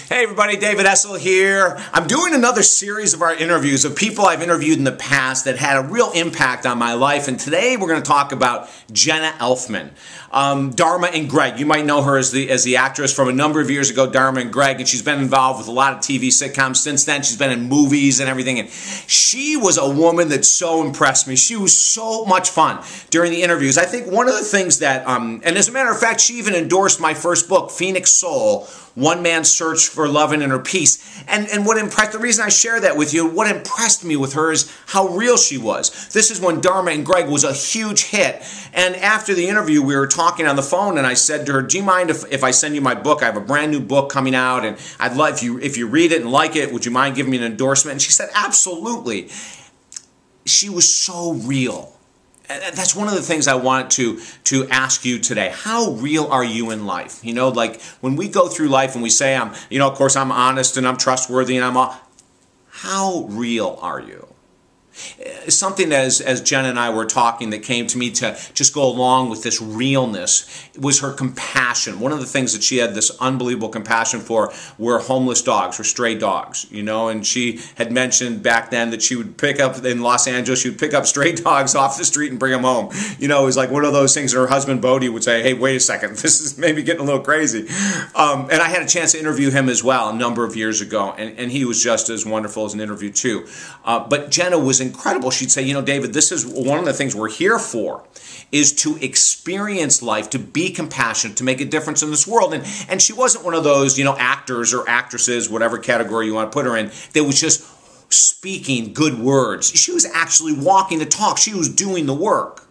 Hey everybody, David Essel here. I'm doing another series of our interviews of people I've interviewed in the past that had a real impact on my life, and today we're going to talk about Jenna Elfman. Dharma and Greg, you might know her as the actress from a number of years ago, Dharma and Greg, and she's been involved with a lot of TV sitcoms since then. She's been in movies and everything, and she was a woman that so impressed me. She was so much fun during the interviews. I think one of the things that, and as a matter of fact, she even endorsed my first book, Phoenix Soul, One Man's Search for Love and Inner Peace. And what impressed, the reason I share that with you, what impressed me with her is how real she was. This is when Dharma and Greg was a huge hit. And after the interview, we were talking on the phone, and I said to her, do you mind if I send you my book? I have a brand new book coming out, and I'd love, if you read it and like it, would you mind giving me an endorsement? And she said, absolutely. She was so real. That's one of the things I want to ask you today. How real are you in life? You know, like when we go through life and we say, of course I'm honest and I'm trustworthy and how real are you? Something as Jenna and I were talking that came to me to just go along with this realness was her compassion. One of the things that she had this unbelievable compassion for were homeless dogs, or stray dogs, and she had mentioned back then that she would pick up, in Los Angeles, she would pick up stray dogs off the street and bring them home. It was like one of those things that her husband Bodie would say, hey, wait a second, this is maybe getting a little crazy. And I had a chance to interview him as well a number of years ago, and he was just as wonderful as an interview too. But Jenna was incredible. She'd say, David, this is one of the things we're here for, is to experience life, to be compassionate, to make a difference in this world. And she wasn't one of those, actors or actresses, whatever category you want to put her in, that was just speaking good words. She was actually walking the talk. She was doing the work.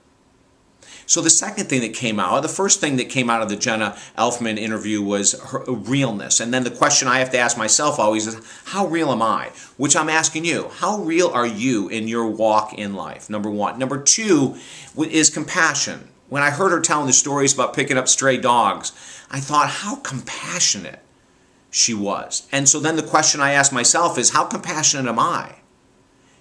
So the second thing that came out, the first thing that came out of the Jenna Elfman interview was her realness. And then the question I have to ask myself always is, how real am I? Which I'm asking you. How real are you in your walk in life? Number one. Number two is compassion. When I heard her telling the stories about picking up stray dogs, I thought how compassionate she was. And so then the question I asked myself is, how compassionate am I?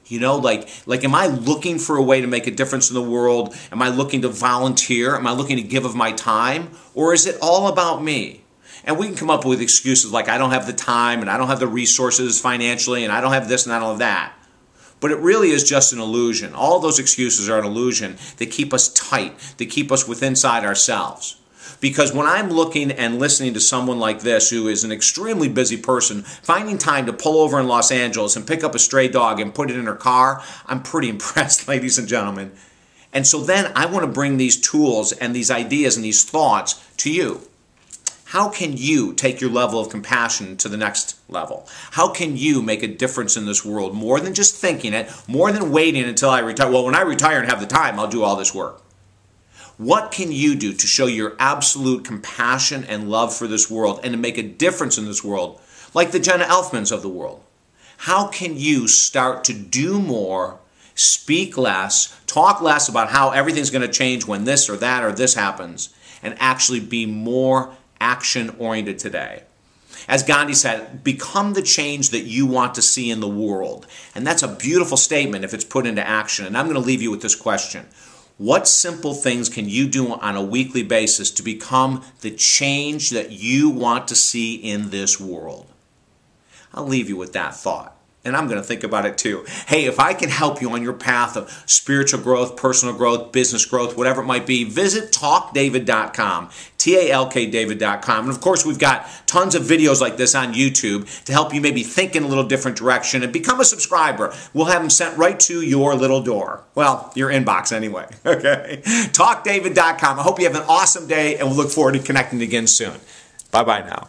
Like am I looking for a way to make a difference in the world? Am I looking to volunteer? Am I looking to give of my time? Or is it all about me? And we can come up with excuses like I don't have the time and I don't have the resources financially and I don't have this and I don't have that. But it really is just an illusion. All those excuses are an illusion that keep us tight, that keep us within inside ourselves. Because when I'm looking and listening to someone like this, who is an extremely busy person, finding time to pull over in Los Angeles and pick up a stray dog and put it in her car, I'm pretty impressed, ladies and gentlemen. And so then I want to bring these tools and these ideas and these thoughts to you. How can you take your level of compassion to the next level? How can you make a difference in this world more than just thinking it, more than waiting until I retire? Well, when I retire and have the time, I'll do all this work. What can you do to show your absolute compassion and love for this world and to make a difference in this world, like the Jenna Elfmans of the world? How can you start to do more, speak less, talk less about how everything's going to change when this or that or this happens, and actually be more action-oriented today? As Gandhi said, become the change that you want to see in the world. And that's a beautiful statement if it's put into action. And I'm going to leave you with this question. What simple things can you do on a weekly basis to become the change that you want to see in this world? I'll leave you with that thought. And I'm going to think about it too. Hey, if I can help you on your path of spiritual growth, personal growth, business growth, whatever it might be, visit talkdavid.com, TALKDavid.com. And of course, we've got tons of videos like this on YouTube to help you maybe think in a little different direction and become a subscriber. We'll have them sent right to your little door. Well, your inbox anyway. Okay. Talkdavid.com. I hope you have an awesome day and we'll look forward to connecting again soon. Bye-bye now.